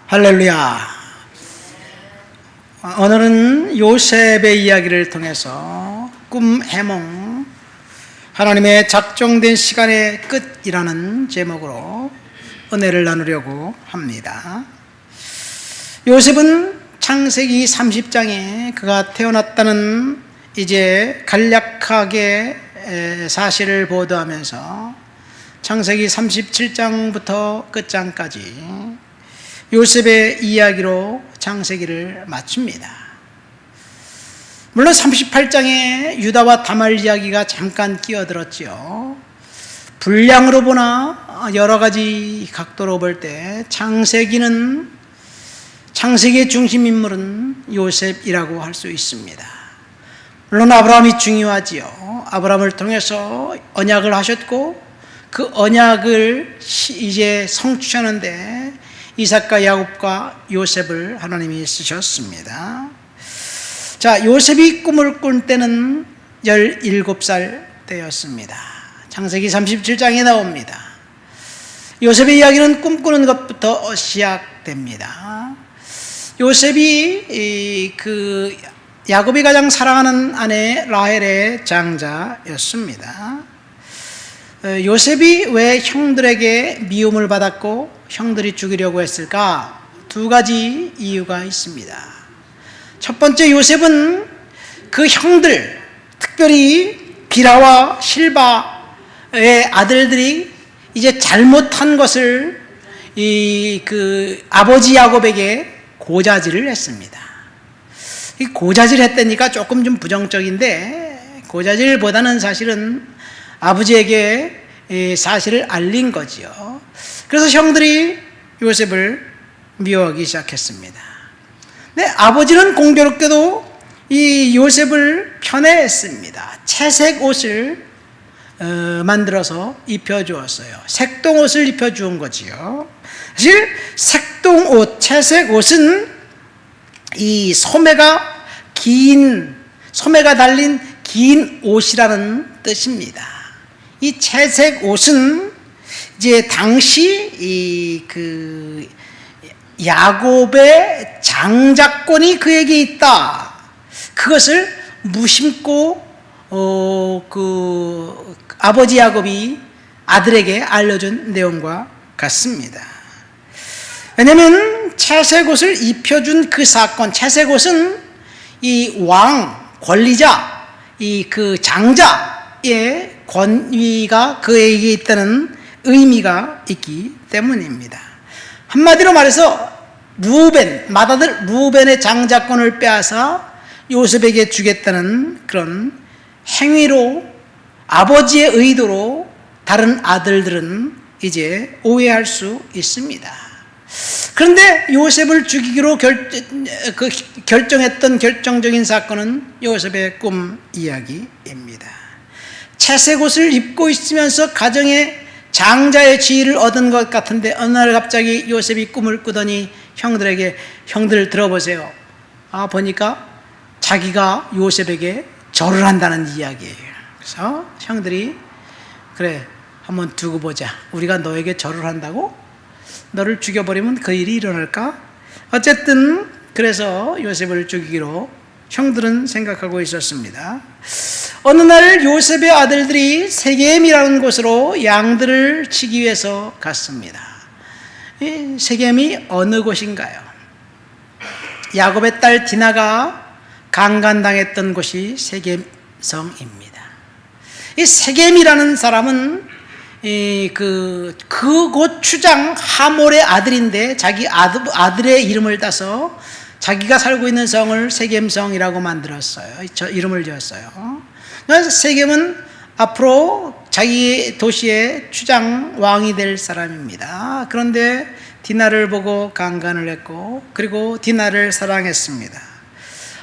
할렐루야. 오늘은 요셉의 이야기를 통해서 꿈 해몽, 하나님의 작정된 시간의 끝이라는 제목으로 은혜를 나누려고 합니다. 요셉은 창세기 30장에 그가 태어났다는 이제 간략하게 사실을 보도하면서 창세기 37장부터 끝장까지 요셉의 이야기로 창세기를 마칩니다. 물론 38장에 유다와 다말 이야기가 잠깐 끼어들었지요. 분량으로 보나 여러 가지 각도로 볼 때 창세기의 중심 인물은 요셉이라고 할 수 있습니다. 물론 아브라함이 중요하지요. 아브라함을 통해서 언약을 하셨고 그 언약을 이제 성취하는데 이삭과 야곱과 요셉을 하나님이 쓰셨습니다. 자, 요셉이 꿈을 꾼 때는 17살 때였습니다. 창세기 37장에 나옵니다. 요셉의 이야기는 꿈꾸는 것부터 시작됩니다. 요셉이 야곱이 가장 사랑하는 아내 라헬의 장자였습니다. 요셉이 왜 형들에게 미움을 받았고 형들이 죽이려고 했을까? 두 가지 이유가 있습니다. 첫 번째, 요셉은 그 형들, 특별히 비라와 실바의 아들들이 이제 잘못한 것을 아버지 야곱에게 고자질을 했습니다. 이 고자질 했다니까 조금 좀 부정적인데, 고자질보다는 사실은 아버지에게 사실을 알린 거지요. 그래서 형들이 요셉을 미워하기 시작했습니다. 근데 아버지는 공교롭게도 이 요셉을 편애했습니다. 채색 옷을 만들어서 입혀주었어요. 색동옷을 입혀주은 거지요. 사실 색동옷, 채색 옷은 이 소매가 달린 긴 옷이라는 뜻입니다. 이 채색 옷은 이제 당시 야곱의 장자권이 그에게 있다. 그것을 무심코 아버지 야곱이 아들에게 알려준 내용과 같습니다. 왜냐하면 채색 옷을 입혀준 그 사건, 채색 옷은 이 왕, 권리자, 장자의 권위가 그에게 있다는 의미가 있기 때문입니다. 한마디로 말해서 맏아들 루벤의 장자권을 빼앗아 요셉에게 주겠다는 그런 행위로, 아버지의 의도로 다른 아들들은 이제 오해할 수 있습니다. 그런데 요셉을 죽이기로 결정했던 결정적인 사건은 요셉의 꿈 이야기입니다. 채색 옷을 입고 있으면서 가정에 장자의 지위를 얻은 것 같은데 어느 날 갑자기 요셉이 꿈을 꾸더니 형들 들어보세요. 보니까 자기가 요셉에게 절을 한다는 이야기예요. 그래서 형들이 그래, 한번 두고 보자. 우리가 너에게 절을 한다고? 너를 죽여버리면 그 일이 일어날까? 어쨌든 그래서 요셉을 죽이기로 형들은 생각하고 있었습니다. 어느 날 요셉의 아들들이 세겜이라는 곳으로 양들을 치기 위해서 갔습니다. 이 세겜이 어느 곳인가요? 야곱의 딸 디나가 강간당했던 곳이 세겜성입니다. 이 세겜이라는 사람은 그곳 주장 하몰의 아들인데 자기 아들의 이름을 따서 자기가 살고 있는 성을 세겜성이라고 만들었어요. 이름을 지었어요. 그래서 세겜은 앞으로 자기 도시의 주장 왕이 될 사람입니다. 그런데 디나를 보고 강간을 했고, 그리고 디나를 사랑했습니다.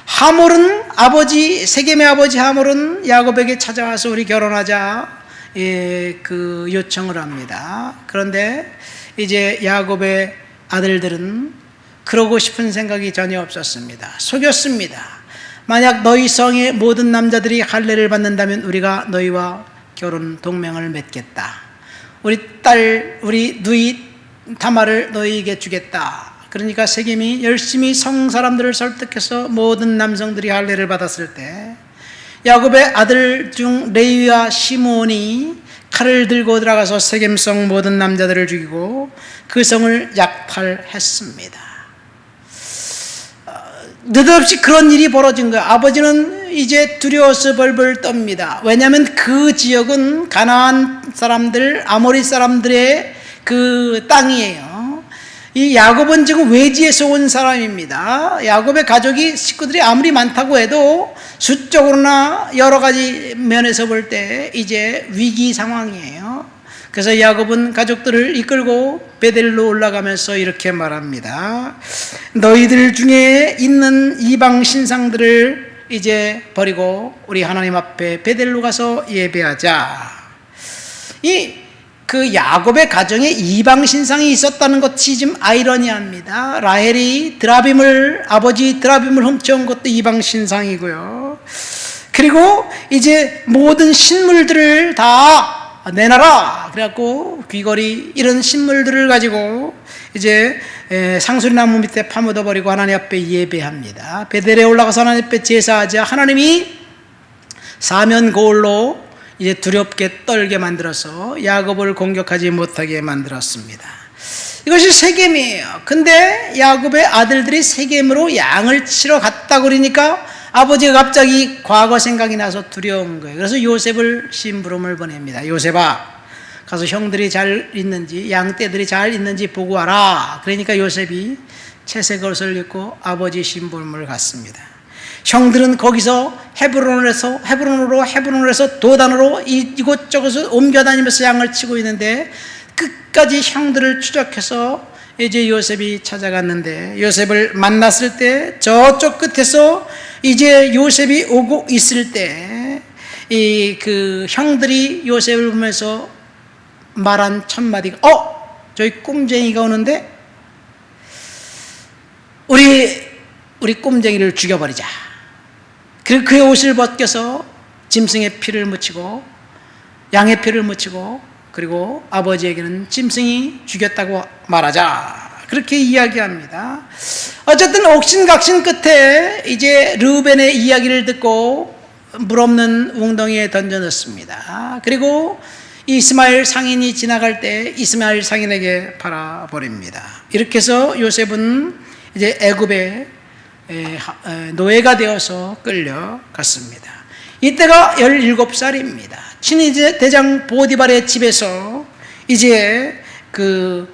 하몰은 세겜의 아버지 하몰은 야곱에게 찾아와서 우리 결혼하자 요청을 합니다. 그런데 이제 야곱의 아들들은 그러고 싶은 생각이 전혀 없었습니다. 속였습니다. 만약 너희 성의 모든 남자들이 할례를 받는다면 우리가 너희와 결혼 동맹을 맺겠다. 우리 누이 다말을 너희에게 주겠다. 그러니까 세겜이 열심히 성 사람들을 설득해서 모든 남성들이 할례를 받았을 때 야곱의 아들 중 레위와 시몬이 칼을 들고 들어가서 세겜성 모든 남자들을 죽이고 그 성을 약탈했습니다. 느닷없이 그런 일이 벌어진 거예요. 아버지는 이제 두려워서 벌벌 떱니다. 왜냐하면 그 지역은 가나안 사람들, 아모리 사람들의 그 땅이에요. 이 야곱은 지금 외지에서 온 사람입니다. 야곱의 가족이 식구들이 아무리 많다고 해도 수적으로나 여러 가지 면에서 볼 때 이제 위기 상황이에요. 그래서 야곱은 가족들을 이끌고 베델로 올라가면서 이렇게 말합니다. 너희들 중에 있는 이방 신상들을 이제 버리고 우리 하나님 앞에 베델로 가서 예배하자. 그 야곱의 가정에 이방 신상이 있었다는 것이 좀 아이러니합니다. 라헬이 아버지 드라빔을 훔쳐온 것도 이방 신상이고요. 그리고 이제 모든 식물들을 다 내놔라. 그래갖고 귀걸이 이런 식물들을 가지고 이제 상수리나무 밑에 파묻어 버리고 하나님 앞에 예배합니다. 베델에 올라가서 하나님 앞에 제사하자. 하나님이 사면 거울로 이제 두렵게 떨게 만들어서 야곱을 공격하지 못하게 만들었습니다. 이것이 세겜이에요. 근데 야곱의 아들들이 세겜으로 양을 치러 갔다 그러니까 아버지가 갑자기 과거 생각이 나서 두려운 거예요. 그래서 요셉을 심부름을 보냅니다. 요셉아, 가서 형들이 잘 있는지 양떼들이 잘 있는지 보고 와라. 그러니까 요셉이 채색 옷을 입고 아버지 심부름을 갔습니다. 형들은 거기서 헤브론으로 해서 도단으로 이곳저곳을 옮겨다니면서 양을 치고 있는데 끝까지 형들을 추적해서 이제 요셉이 찾아갔는데 요셉을 만났을 때 저쪽 끝에서 이제 요셉이 오고 있을 때 그 형들이 요셉을 보면서 말한 첫 마디가 저기 꼼쟁이가 오는데 우리 꼼쟁이를 죽여버리자. 그리고 그의 옷을 벗겨서 짐승의 피를 묻히고 양의 피를 묻히고 그리고 아버지에게는 짐승이 죽였다고 말하자. 그렇게 이야기합니다. 어쨌든 옥신각신 끝에 이제 르우벤의 이야기를 듣고 물 없는 웅덩이에 던져 넣습니다. 그리고 이스마엘 상인이 지나갈 때 이스마엘 상인에게 팔아버립니다. 이렇게 해서 요셉은 이제 애굽에 노예가 되어서 끌려갔습니다. 이때가 17살입니다. 친위 대장 보디발의 집에서 이제 그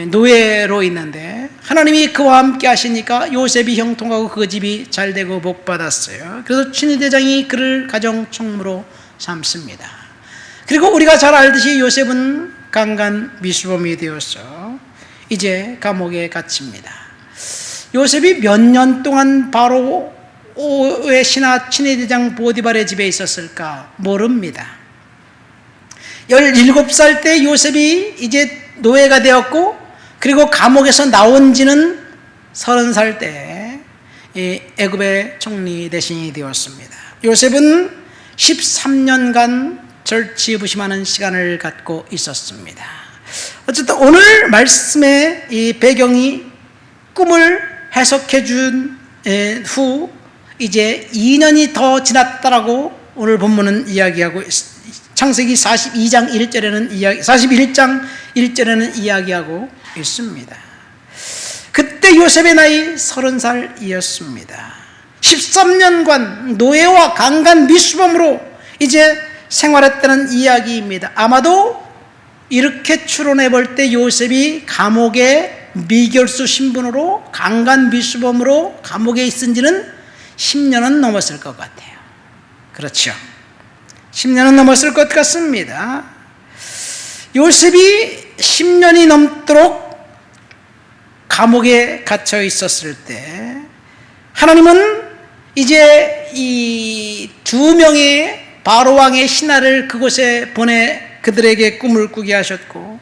노예로 있는데 하나님이 그와 함께 하시니까 요셉이 형통하고 그 집이 잘되고 복받았어요. 그래서 친위 대장이 그를 가정 총무로 삼습니다. 그리고 우리가 잘 알듯이 요셉은 강간 미수범이 되어서 이제 감옥에 갇힙니다. 요셉이 몇 년 동안 바로의 신하 친위대장 보디발의 집에 있었을까 모릅니다. 17살 때 요셉이 이제 노예가 되었고 그리고 감옥에서 나온 지는 30살 때 애굽의 총리 대신이 되었습니다. 요셉은 13년간 절치부심하는 시간을 갖고 있었습니다. 어쨌든 오늘 말씀의 이 배경이 꿈을 해석해 준 후 이제 2년이 더 지났다라고 오늘 본문은 이야기하고 창세기 42장 41장 1절에는 이야기하고 있습니다. 그때 요셉의 나이 30살이었습니다. 13년간 노예와 강간 미수범으로 이제 생활했다는 이야기입니다. 아마도 이렇게 추론해 볼 때 요셉이 감옥에 미결수 신분으로 강간 미수범으로 감옥에 있은 지는 10년은 넘었을 것 같아요. 그렇죠. 10년은 넘었을 것 같습니다. 요셉이 10년이 넘도록 감옥에 갇혀 있었을 때 하나님은 이제 이 2명의 바로왕의 신하를 그곳에 보내 그들에게 꿈을 꾸게 하셨고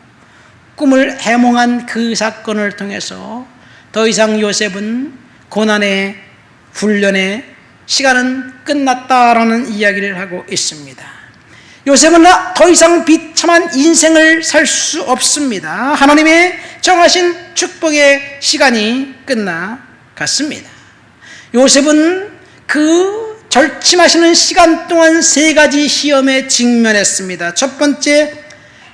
꿈을 해몽한 그 사건을 통해서 더 이상 요셉은 고난의 훈련의 시간은 끝났다라는 이야기를 하고 있습니다. 요셉은 더 이상 비참한 인생을 살 수 없습니다. 하나님의 정하신 축복의 시간이 끝나갔습니다. 요셉은 그 절침하시는 시간 동안 세 가지 시험에 직면했습니다. 첫 번째,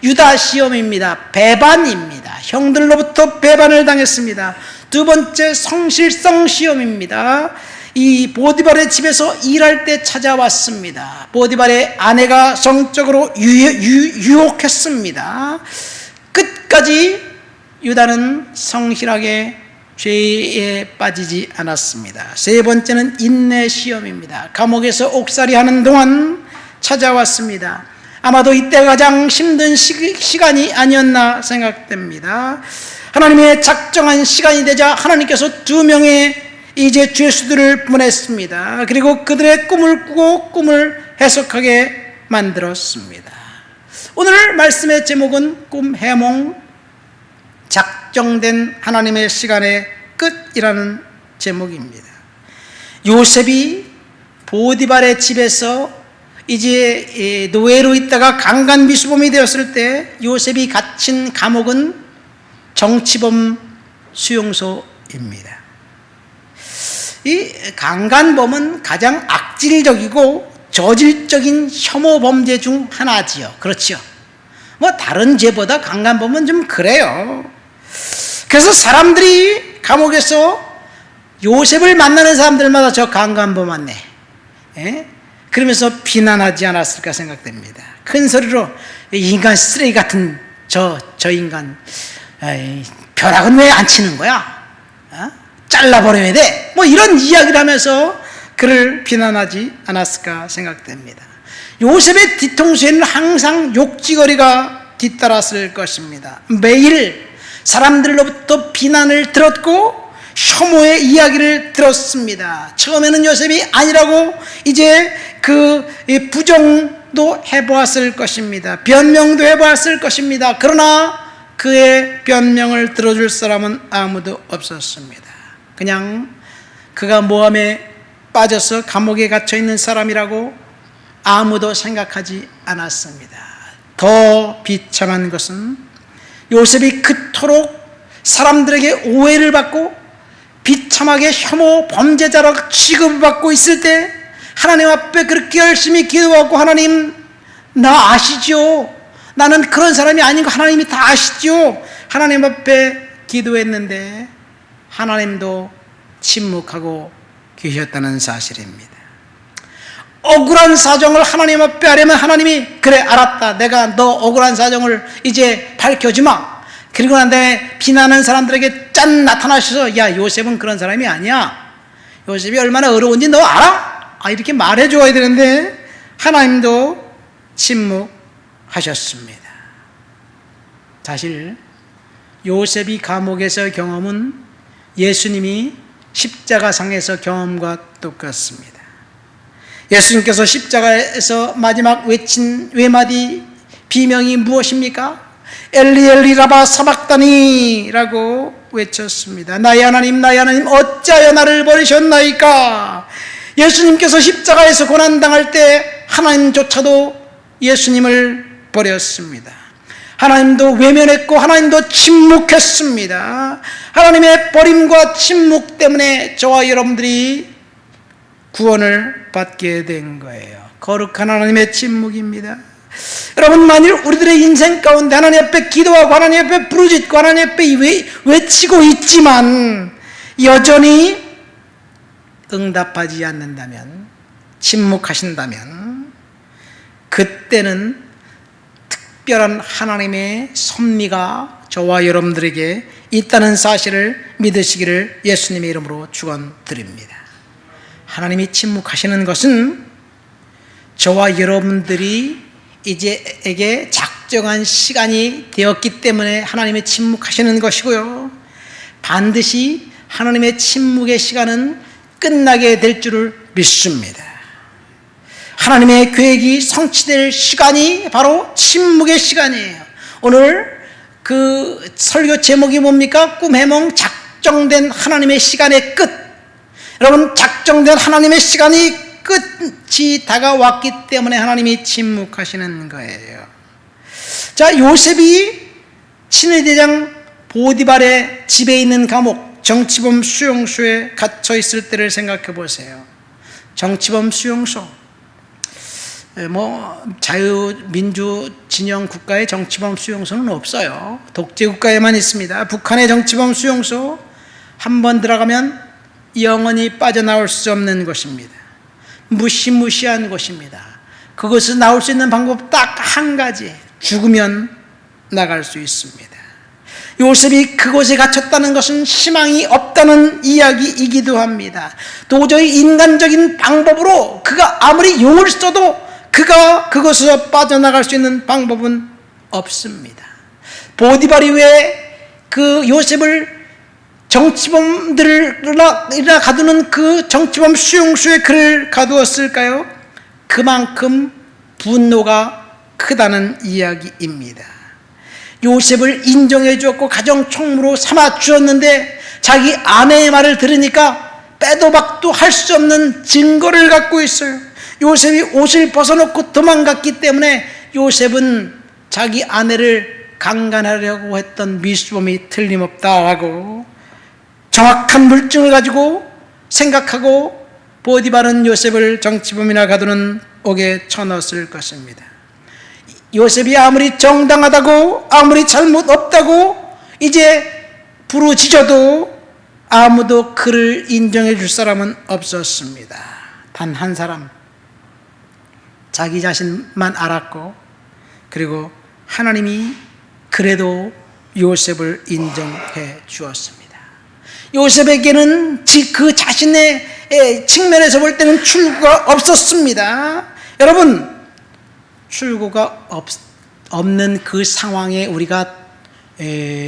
유다 시험입니다. 배반입니다. 형들로부터 배반을 당했습니다. 두 번째, 성실성 시험입니다. 이 보디발의 집에서 일할 때 찾아왔습니다. 보디발의 아내가 성적으로 유혹했습니다. 끝까지 유다는 성실하게 죄에 빠지지 않았습니다. 세 번째는 인내 시험입니다. 감옥에서 옥살이하는 동안 찾아왔습니다. 아마도 이때 가장 힘든 시간이 아니었나 생각됩니다. 하나님의 작정한 시간이 되자 하나님께서 2명의 이제 죄수들을 보냈습니다. 그리고 그들의 꿈을 꾸고 꿈을 해석하게 만들었습니다. 오늘 말씀의 제목은 꿈 해몽 작정된 하나님의 시간의 끝이라는 제목입니다. 요셉이 보디발의 집에서 이제 노예로 있다가 강간미수범이 되었을 때 요셉이 갇힌 감옥은 정치범 수용소입니다. 이 강간범은 가장 악질적이고 저질적인 혐오 범죄 중 하나지요. 그렇죠. 뭐 다른 죄보다 강간범은 좀 그래요. 그래서 사람들이 감옥에서 요셉을 만나는 사람들마다 저 강간범 왔네, 그러면서 비난하지 않았을까 생각됩니다. 큰 소리로 인간 쓰레기 같은 저 인간, 벼락은 왜 안 치는 거야? 잘라버려야 돼? 뭐 이런 이야기를 하면서 그를 비난하지 않았을까 생각됩니다. 요셉의 뒤통수에는 항상 욕지거리가 뒤따랐을 것입니다. 매일 사람들로부터 비난을 들었고 혐오의 이야기를 들었습니다. 처음에는 요셉이 아니라고 이제 그 부정도 해보았을 것입니다. 변명도 해보았을 것입니다. 그러나 그의 변명을 들어줄 사람은 아무도 없었습니다. 그냥 그가 모함에 빠져서 감옥에 갇혀있는 사람이라고 아무도 생각하지 않았습니다. 더 비참한 것은 요셉이 그토록 사람들에게 오해를 받고 비참하게 혐오 범죄자라고 취급을 받고 있을 때 하나님 앞에 그렇게 열심히 기도하고 하나님 나 아시죠? 나는 그런 사람이 아닌 거 하나님이 다 아시죠? 하나님 앞에 기도했는데 하나님도 침묵하고 계셨다는 사실입니다. 억울한 사정을 하나님 앞에 하려면 하나님이 그래 알았다, 내가 너 억울한 사정을 이제 밝혀주마. 그리고 난 다음에 비난하는 사람들에게 짠 나타나셔서 야 요셉은 그런 사람이 아니야, 요셉이 얼마나 어려운지 너 알아? 이렇게 말해줘야 되는데 하나님도 침묵하셨습니다. 사실 요셉이 감옥에서 경험은 예수님이 십자가상에서 경험과 똑같습니다. 예수님께서 십자가에서 마지막 외친 외마디 비명이 무엇입니까? 엘리 엘리 라바 사박다니 라고 외쳤습니다. 나의 하나님 어찌하여 나를 버리셨나이까? 예수님께서 십자가에서 고난당할 때 하나님조차도 예수님을 버렸습니다. 하나님도 외면했고 하나님도 침묵했습니다. 하나님의 버림과 침묵 때문에 저와 여러분들이 구원을 받게 된 거예요. 거룩한 하나님의 침묵입니다. 여러분, 만일 우리들의 인생 가운데 하나님 앞에 기도하고 하나님 앞에 부르짖고 하나님 앞에 외치고 있지만 여전히 응답하지 않는다면, 침묵하신다면 그때는 특별한 하나님의 섭리가 저와 여러분들에게 있다는 사실을 믿으시기를 예수님의 이름으로 축원드립니다. 하나님이 침묵하시는 것은 저와 여러분들이 이제에게 작정한 시간이 되었기 때문에 하나님의 침묵하시는 것이고요, 반드시 하나님의 침묵의 시간은 끝나게 될 줄을 믿습니다. 하나님의 계획이 성취될 시간이 바로 침묵의 시간이에요. 오늘 그 설교 제목이 뭡니까? 꿈 해몽 작정된 하나님의 시간의 끝. 여러분, 작정된 하나님의 시간이 끝이 다가왔기 때문에 하나님이 침묵하시는 거예요. 자, 요셉이 친위대장 보디발의 집에 있는 감옥 정치범 수용소에 갇혀 있을 때를 생각해 보세요. 정치범 수용소, 자유민주 진영 국가의 정치범 수용소는 없어요. 독재 국가에만 있습니다. 북한의 정치범 수용소, 한 번 들어가면 영원히 빠져나올 수 없는 곳입니다. 무시무시한 곳입니다. 그것에서 나올 수 있는 방법 딱 한 가지, 죽으면 나갈 수 있습니다. 요셉이 그곳에 갇혔다는 것은 희망이 없다는 이야기이기도 합니다. 도저히 인간적인 방법으로 그가 아무리 용을 써도 그가 그곳에서 빠져나갈 수 있는 방법은 없습니다. 보디발이 왜 그 요셉을 정치범들이라 가두는 그 정치범 수용소에 그를 가두었을까요? 그만큼 분노가 크다는 이야기입니다. 요셉을 인정해 주었고 가정 총무로 삼아 주었는데 자기 아내의 말을 들으니까 빼도 박도 할 수 없는 증거를 갖고 있어요. 요셉이 옷을 벗어놓고 도망갔기 때문에 요셉은 자기 아내를 강간하려고 했던 미수범이 틀림없다라고 정확한 물증을 가지고 생각하고 보디발은 요셉을 정치범이나 가두는 옥에 쳐넣었을 것입니다. 요셉이 아무리 정당하다고 아무리 잘못 없다고 이제 부르짖어도 아무도 그를 인정해 줄 사람은 없었습니다. 단 한 사람, 자기 자신만 알았고, 그리고 하나님이 그래도 요셉을 인정해 주었습니다. 요셉에게는 그 자신의 측면에서 볼 때는 출구가 없었습니다. 여러분, 출구가 없는 그 상황에 우리가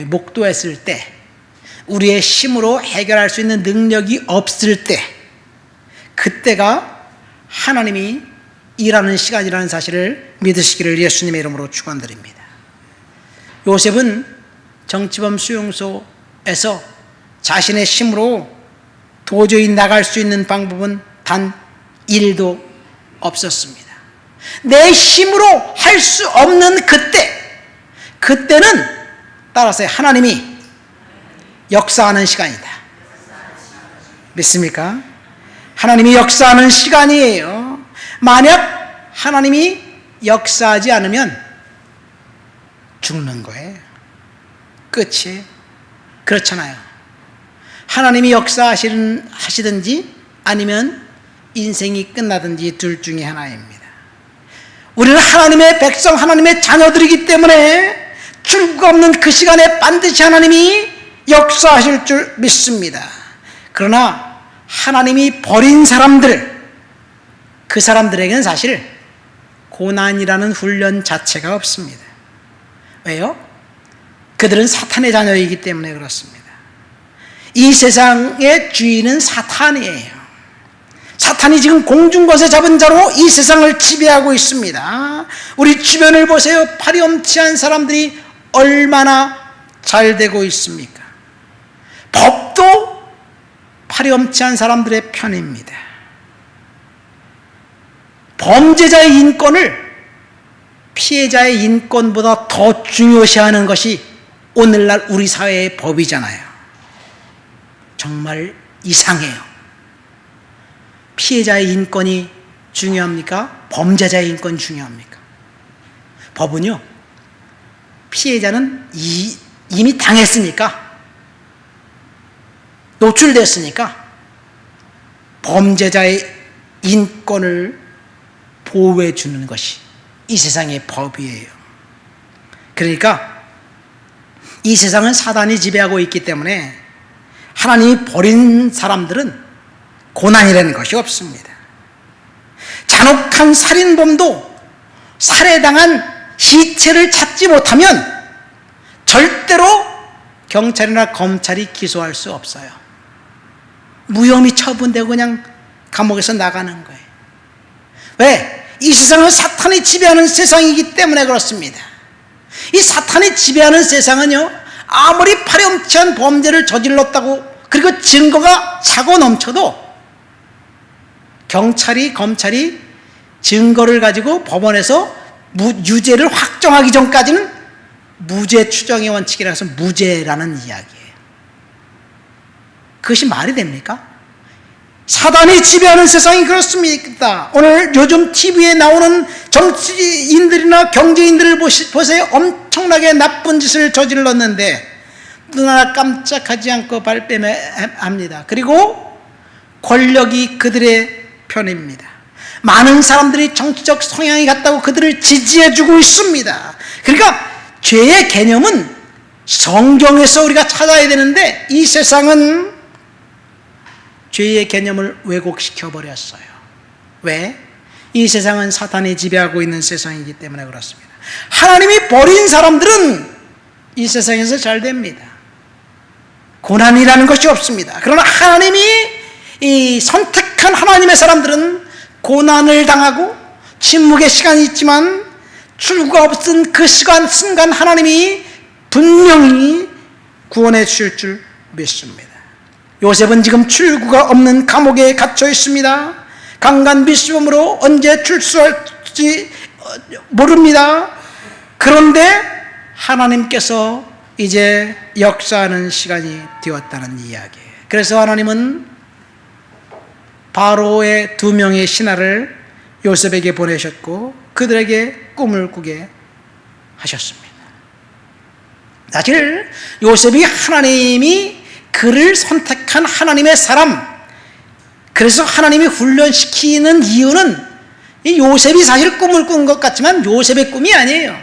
목도했을 때, 우리의 힘으로 해결할 수 있는 능력이 없을 때, 그때가 하나님이 일하는 시간이라는 사실을 믿으시기를 예수님의 이름으로 축원드립니다. 요셉은 정치범 수용소에서 자신의 힘으로 도저히 나갈 수 있는 방법은 단 1도 없었습니다. 내 힘으로 할 수 없는 그때는 따라서 하나님이 역사하는 시간이다. 믿습니까? 하나님이 역사하는 시간이에요. 만약 하나님이 역사하지 않으면 죽는 거예요. 끝이. 그렇잖아요. 하나님이 역사하시든지 아니면 인생이 끝나든지 둘 중에 하나입니다. 우리는 하나님의 백성, 하나님의 자녀들이기 때문에 출구가 없는 그 시간에 반드시 하나님이 역사하실 줄 믿습니다. 그러나 하나님이 버린 사람들, 그 사람들에게는 사실 고난이라는 훈련 자체가 없습니다. 왜요? 그들은 사탄의 자녀이기 때문에 그렇습니다. 이 세상의 주인은 사탄이에요. 사탄이 지금 공중것에 잡은 자로 이 세상을 지배하고 있습니다. 우리 주변을 보세요. 파렴치한 사람들이 얼마나 잘 되고 있습니까? 법도 파렴치한 사람들의 편입니다. 범죄자의 인권을 피해자의 인권보다 더 중요시하는 것이 오늘날 우리 사회의 법이잖아요. 정말 이상해요. 피해자의 인권이 중요합니까? 범죄자의 인권이 중요합니까? 법은요, 피해자는 이미 당했으니까, 노출됐으니까 범죄자의 인권을 보호해 주는 것이 이 세상의 법이에요. 그러니까 이 세상은 사단이 지배하고 있기 때문에 하나님이 버린 사람들은 고난이라는 것이 없습니다. 잔혹한 살인범도 살해당한 시체를 찾지 못하면 절대로 경찰이나 검찰이 기소할 수 없어요. 무혐의 처분되고 그냥 감옥에서 나가는 거예요. 왜? 이 세상은 사탄이 지배하는 세상이기 때문에 그렇습니다. 이 사탄이 지배하는 세상은요, 아무리 파렴치한 범죄를 저질렀다고 그리고 증거가 차고 넘쳐도 경찰이, 검찰이 증거를 가지고 법원에서 유죄를 확정하기 전까지는 무죄 추정의 원칙이라서 무죄라는 이야기예요. 그것이 말이 됩니까? 사단이 지배하는 세상이 그렇습니다. 오늘 요즘 TV에 나오는 정치인들이나 경제인들을 보세요. 엄청나게 나쁜 짓을 저질렀는데 눈 하나 깜짝하지 않고 발뺌합니다. 그리고 권력이 그들의 편입니다. 많은 사람들이 정치적 성향이 같다고 그들을 지지해주고 있습니다. 그러니까 죄의 개념은 성경에서 우리가 찾아야 되는데 이 세상은 죄의 개념을 왜곡시켜 버렸어요. 왜? 이 세상은 사탄이 지배하고 있는 세상이기 때문에 그렇습니다. 하나님이 버린 사람들은 이 세상에서 잘 됩니다. 고난이라는 것이 없습니다. 그러나 하나님이 이 선택한 하나님의 사람들은 고난을 당하고 침묵의 시간이 있지만 출구가 없은 그 순간 하나님이 분명히 구원해 주실 줄 믿습니다. 요셉은 지금 출구가 없는 감옥에 갇혀 있습니다. 강간비수범으로 언제 출소할지 모릅니다. 그런데 하나님께서 이제 역사하는 시간이 되었다는 이야기예요. 그래서 하나님은 바로의 2명의 신하를 요셉에게 보내셨고 그들에게 꿈을 꾸게 하셨습니다. 사실 요셉이 하나님이 그를 선택한 하나님의 사람, 그래서 하나님이 훈련시키는 이유는 이 요셉이 사실 꿈을 꾼 것 같지만 요셉의 꿈이 아니에요.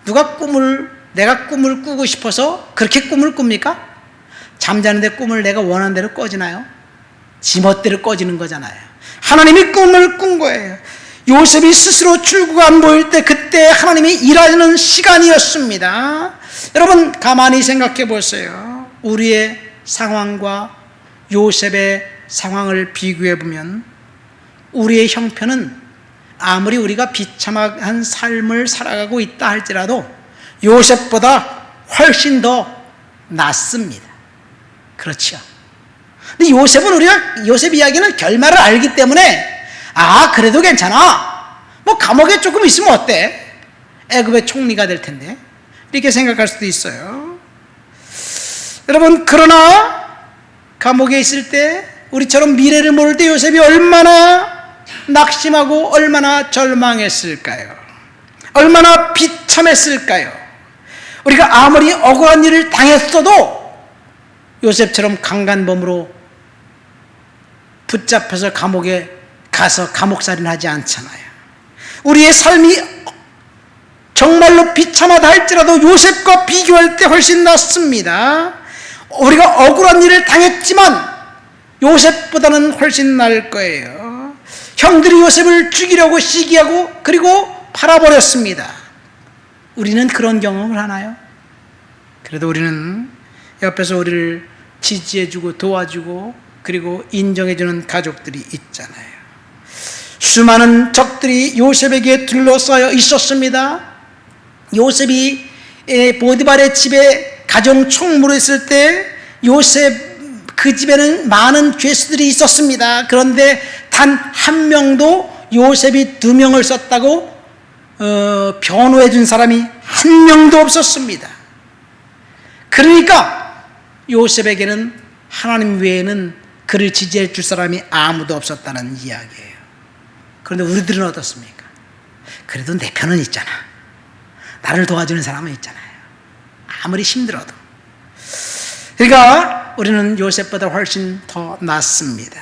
내가 꿈을 꾸고 싶어서 그렇게 꿈을 꿉니까? 잠자는데 꿈을 내가 원하는 대로 꿔지나요? 지멋대로 꺼지는 거잖아요. 하나님이 꿈을 꾼 거예요. 요셉이 스스로 출구가 안 보일 때 그때 하나님이 일하는 시간이었습니다. 여러분 가만히 생각해 보세요. 우리의 상황과 요셉의 상황을 비교해 보면 우리의 형편은 아무리 우리가 비참한 삶을 살아가고 있다 할지라도 요셉보다 훨씬 더 낫습니다. 그렇죠? 근데 요셉 이야기는 결말을 알기 때문에 그래도 괜찮아. 뭐 감옥에 조금 있으면 어때? 애굽의 총리가 될 텐데. 이렇게 생각할 수도 있어요. 여러분 그러나 감옥에 있을 때 우리처럼 미래를 모를 때 요셉이 얼마나 낙심하고 얼마나 절망했을까요? 얼마나 비참했을까요? 우리가 아무리 억울한 일을 당했어도 요셉처럼 강간범으로 붙잡혀서 감옥에 가서 감옥살인하지 않잖아요. 우리의 삶이 정말로 비참하다 할지라도 요셉과 비교할 때 훨씬 낫습니다. 우리가 억울한 일을 당했지만 요셉보다는 훨씬 나을 거예요. 형들이 요셉을 죽이려고 시기하고 그리고 팔아버렸습니다. 우리는 그런 경험을 하나요? 그래도 우리는 옆에서 우리를 지지해주고 도와주고 그리고 인정해주는 가족들이 있잖아요. 수많은 적들이 요셉에게 둘러싸여 있었습니다. 요셉이 보디발의 집에 가정 총무로 있을 때 요셉 그 집에는 많은 죄수들이 있었습니다. 그런데 단 한 명도 요셉이 2명을 썼다고 변호해 준 사람이 한 명도 없었습니다. 그러니까 요셉에게는 하나님 외에는 그를 지지해 줄 사람이 아무도 없었다는 이야기예요. 그런데 우리들은 어떻습니까? 그래도 내 편은 있잖아. 나를 도와주는 사람은 있잖아요. 아무리 힘들어도. 그러니까 우리는 요셉보다 훨씬 더 낫습니다.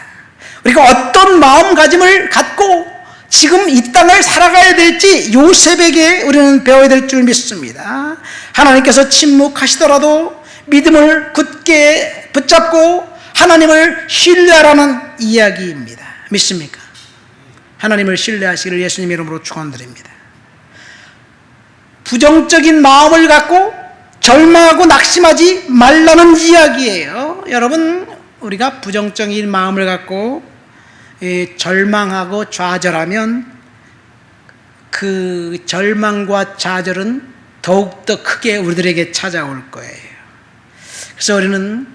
우리가 어떤 마음가짐을 갖고 지금 이 땅을 살아가야 될지 요셉에게 우리는 배워야 될 줄 믿습니다. 하나님께서 침묵하시더라도 믿음을 굳게 붙잡고 하나님을 신뢰하라는 이야기입니다. 믿습니까? 하나님을 신뢰하시기를 예수님 이름으로 축원드립니다. 부정적인 마음을 갖고 절망하고 낙심하지 말라는 이야기예요. 여러분 우리가 부정적인 마음을 갖고 절망하고 좌절하면 그 절망과 좌절은 더욱더 크게 우리들에게 찾아올 거예요. 그래서 우리는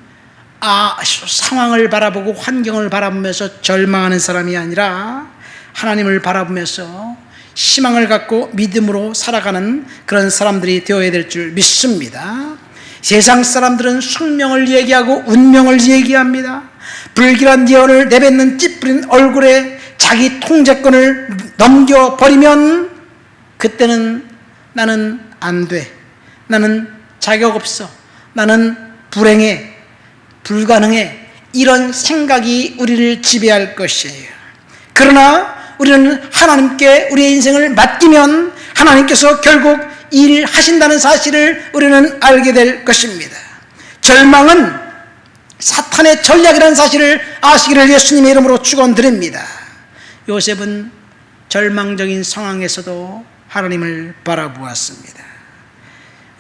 상황을 바라보고 환경을 바라보면서 절망하는 사람이 아니라 하나님을 바라보면서 희망을 갖고 믿음으로 살아가는 그런 사람들이 되어야 될 줄 믿습니다. 세상 사람들은 숙명을 얘기하고 운명을 얘기합니다. 불길한 예언을 내뱉는 찌푸린 얼굴에 자기 통제권을 넘겨버리면 그때는 나는 안 돼, 나는 자격 없어, 나는 불행해, 불가능해, 이런 생각이 우리를 지배할 것이에요. 그러나 우리는 하나님께 우리의 인생을 맡기면 하나님께서 결국 일하신다는 사실을 우리는 알게 될 것입니다. 절망은 사탄의 전략이라는 사실을 아시기를 예수님의 이름으로 축원드립니다. 요셉은 절망적인 상황에서도 하나님을 바라보았습니다.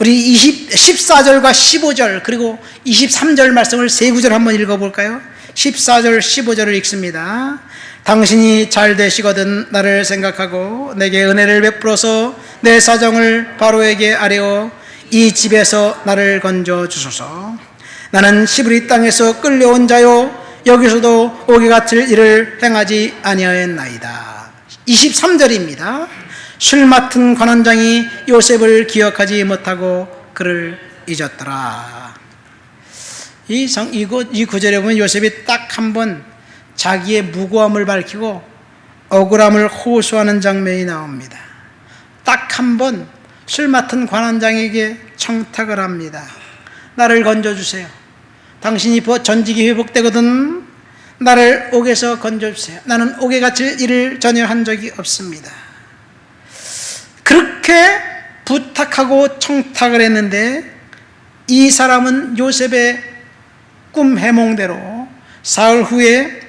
우리 14절과 15절 그리고 23절 말씀을 세 구절 한번 읽어볼까요? 14절 15절을 읽습니다. 당신이 잘 되시거든 나를 생각하고 내게 은혜를 베풀어서 내 사정을 바로에게 아뢰어 이 집에서 나를 건져 주소서. 나는 시브리 땅에서 끌려온 자요 여기서도 오게 같을 일을 행하지 아니하였나이다. 23절입니다. 술 맡은 관원장이 요셉을 기억하지 못하고 그를 잊었더라. 이 구절에 보면 요셉이 딱 한 번 자기의 무고함을 밝히고 억울함을 호소하는 장면이 나옵니다. 딱 한 번 술 맡은 관원장에게 청탁을 합니다. 나를 건져주세요. 당신이 전직이 회복되거든 나를 옥에서 건져주세요. 나는 옥에 갇힐 일을 전혀 한 적이 없습니다. 그렇게 부탁하고 청탁을 했는데 이 사람은 요셉의 꿈 해몽대로 사흘 후에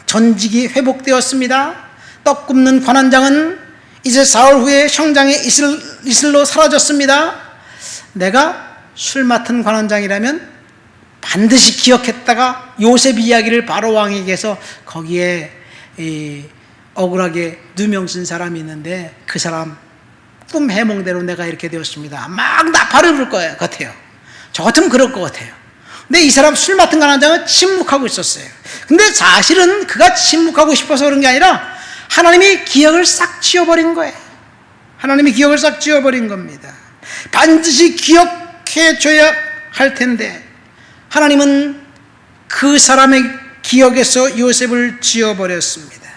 전직이 회복되었습니다. 떡 굽는 관원장은 이제 사흘 후에 형장의 이슬로 사라졌습니다. 내가 술 맡은 관원장이라면 반드시 기억했다가 요셉 이야기를 바로 왕에게서 거기에 억울하게 누명 쓴 사람이 있는데 그 사람 꿈 해몽대로 내가 이렇게 되었습니다. 막 나팔을 불 거예요. 같아요. 저 같으면 그럴 것 같아요. 근데 이 사람 술 맡은 관원장은 침묵하고 있었어요. 근데 사실은 그가 침묵하고 싶어서 그런 게 아니라 하나님이 기억을 싹 지워버린 거예요. 하나님이 기억을 싹 지워버린 겁니다. 반드시 기억해줘야 할 텐데 하나님은 그 사람의 기억에서 요셉을 지워버렸습니다.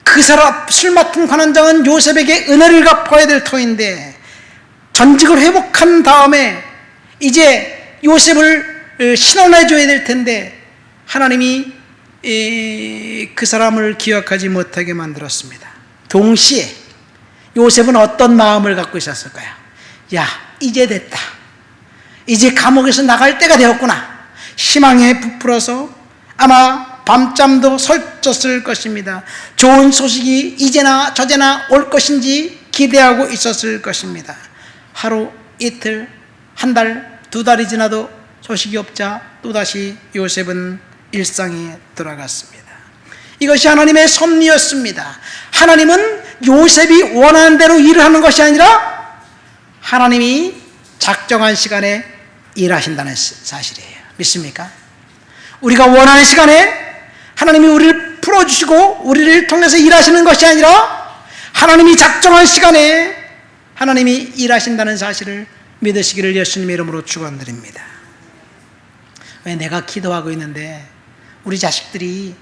그 사람 술 맡은 관원장은 요셉에게 은혜를 갚아야 될 터인데 전직을 회복한 다음에 이제 요셉을 신원해줘야 될 텐데 하나님이 그 사람을 기억하지 못하게 만들었습니다. 동시에 요셉은 어떤 마음을 갖고 있었을까요? 야, 이제 됐다. 이제 감옥에서 나갈 때가 되었구나. 희망에 부풀어서 아마 밤잠도 설쳤을 것입니다. 좋은 소식이 이제나 저제나 올 것인지 기대하고 있었을 것입니다. 하루, 이틀, 한 달, 두 달이 지나도 소식이 없자 또다시 요셉은 일상에 돌아갔습니다. 이것이 하나님의 섭리였습니다. 하나님은 요셉이 원하는 대로 일을 하는 것이 아니라 하나님이 작정한 시간에 일하신다는 사실이에요. 믿습니까? 우리가 원하는 시간에 하나님이 우리를 풀어주시고 우리를 통해서 일하시는 것이 아니라 하나님이 작정한 시간에 하나님이 일하신다는 사실을 믿으시기를 예수님의 이름으로 축원드립니다. 왜 내가 기도하고 있는데 우리 자식들이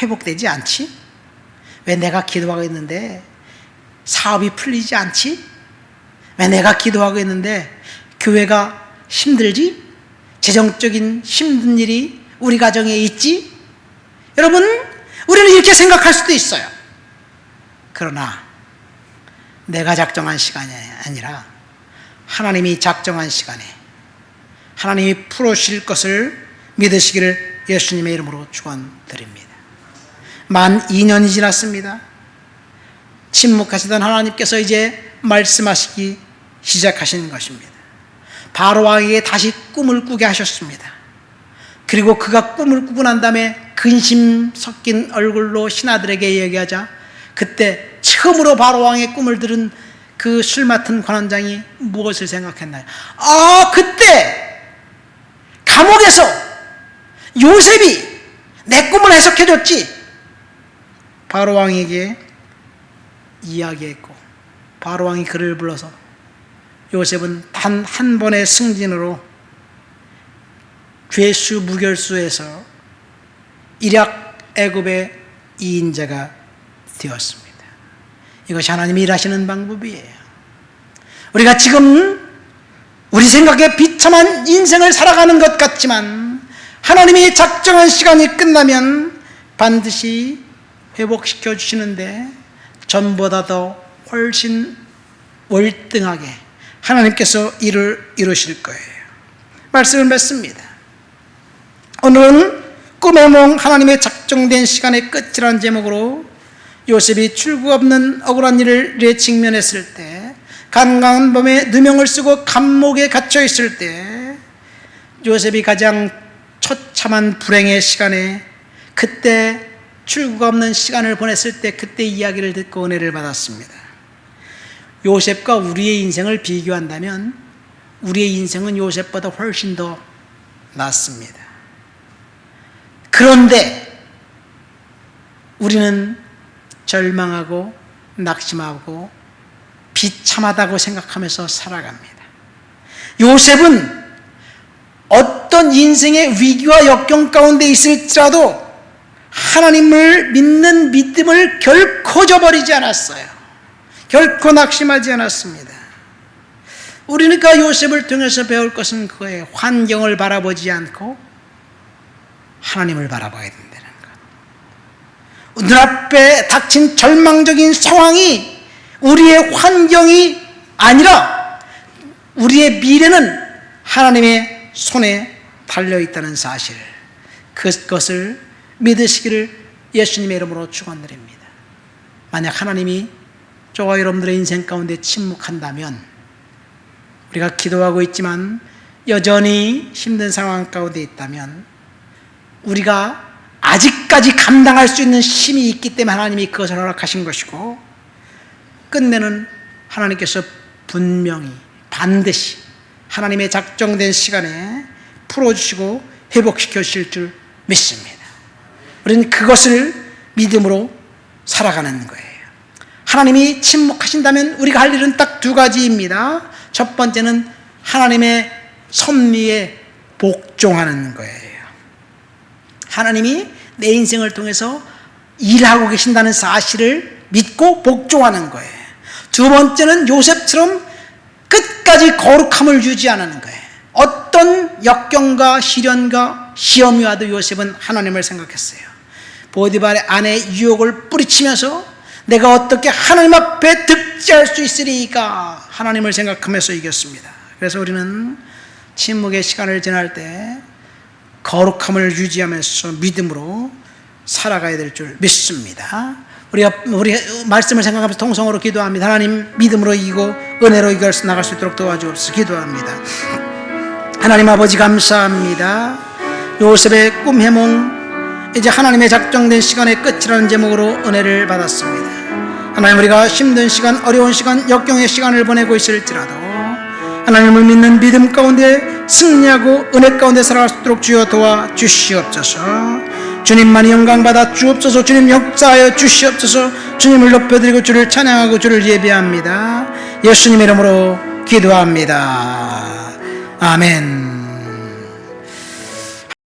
회복되지 않지? 왜 내가 기도하고 있는데 사업이 풀리지 않지? 왜 내가 기도하고 있는데 교회가 힘들지? 재정적인 힘든 일이 우리 가정에 있지? 여러분, 우리는 이렇게 생각할 수도 있어요. 그러나 내가 작정한 시간이 아니라 하나님이 작정한 시간에 하나님이 풀어주실 것을 믿으시기를 예수님의 이름으로 축원드립니다. 만 2년이 지났습니다. 침묵하시던 하나님께서 이제 말씀하시기 시작하신 것입니다. 바로 왕에게 다시 꿈을 꾸게 하셨습니다. 그리고 그가 꿈을 꾸고 난 다음에 근심 섞인 얼굴로 신하들에게 얘기하자 그때 처음으로 바로 왕의 꿈을 들은 그 술 맡은 관원장이 무엇을 생각했나요? 그때 감옥에서 요셉이 내 꿈을 해석해줬지. 바로 왕에게 이야기했고 바로왕이 그를 불러서 요셉은 단 한 번의 승진으로 죄수 무결수에서 일약 애굽의 2인자가 되었습니다. 이것이 하나님이 일하시는 방법이에요. 우리가 지금 우리 생각에 비참한 인생을 살아가는 것 같지만 하나님이 작정한 시간이 끝나면 반드시 회복시켜 주시는데 전보다 더 훨씬 월등하게 하나님께서 일을 이루실 거예요. 말씀을 맺습니다. 오늘은 꿈의 몽 하나님의 작정된 시간의 끝이라는 제목으로 요셉이 출구 없는 억울한 일을 직면했을 때, 간강한 밤에 누명을 쓰고 감옥에 갇혀 있을 때 요셉이 가장 처참한 불행의 시간에 그때 출구가 없는 시간을 보냈을 때 그때 이야기를 듣고 은혜를 받았습니다. 요셉과 우리의 인생을 비교한다면 우리의 인생은 요셉보다 훨씬 더 낫습니다. 그런데 우리는 절망하고 낙심하고 비참하다고 생각하면서 살아갑니다. 요셉은 어떤 인생의 위기와 역경 가운데 있을지라도 하나님을 믿는 믿음을 결코 저버리지 않았어요. 결코 낙심하지 않았습니다. 우리가 요셉을 통해서 배울 것은 그거예요. 환경을 바라보지 않고 하나님을 바라봐야 된다는 것. 눈앞에 닥친 절망적인 상황이 우리의 환경이 아니라 우리의 미래는 하나님의 손에 달려있다는 사실, 그것을 믿으시기를 예수님의 이름으로 축원드립니다. 만약 하나님이 저와 여러분들의 인생 가운데 침묵한다면, 우리가 기도하고 있지만 여전히 힘든 상황 가운데 있다면 우리가 아직까지 감당할 수 있는 힘이 있기 때문에 하나님이 그것을 허락하신 것이고, 끝내는 하나님께서 분명히 반드시 하나님의 작정된 시간에 풀어주시고 회복시켜 주실 줄 믿습니다. 우리는 그것을 믿음으로 살아가는 거예요. 하나님이 침묵하신다면 우리가 할 일은 딱 두 가지입니다. 첫 번째는 하나님의 섭리에 복종하는 거예요. 하나님이 내 인생을 통해서 일하고 계신다는 사실을 믿고 복종하는 거예요. 두 번째는 요셉처럼 끝까지 거룩함을 유지하는 거예요. 어떤 역경과 시련과 시험이 와도 요셉은 하나님을 생각했어요. 보디발의 아내의 유혹을 뿌리치면서 내가 어떻게 하나님 앞에 득지할 수 있으리까 하나님을 생각하면서 이겼습니다. 그래서 우리는 침묵의 시간을 지날 때 거룩함을 유지하면서 믿음으로 살아가야 될 줄 믿습니다. 우리 말씀을 생각하면서 통성으로 기도합니다. 하나님, 믿음으로 이기고 은혜로 이겨 나갈 수 있도록 도와주옵소서. 기도합니다. 하나님 아버지, 감사합니다. 요셉의 꿈 해몽, 이제 하나님의 작정된 시간의 끝이라는 제목으로 은혜를 받았습니다. 하나님, 우리가 힘든 시간, 어려운 시간, 역경의 시간을 보내고 있을지라도 하나님을 믿는 믿음 가운데 승리하고 은혜 가운데 살아갈 수 있도록 주여 도와주시옵소서. 주님만이 영광받아 주옵소서. 주님 역사하여 주시옵소서. 주님을 높여드리고 주를 찬양하고 주를 예배합니다. 예수님의 이름으로 기도합니다. 아멘.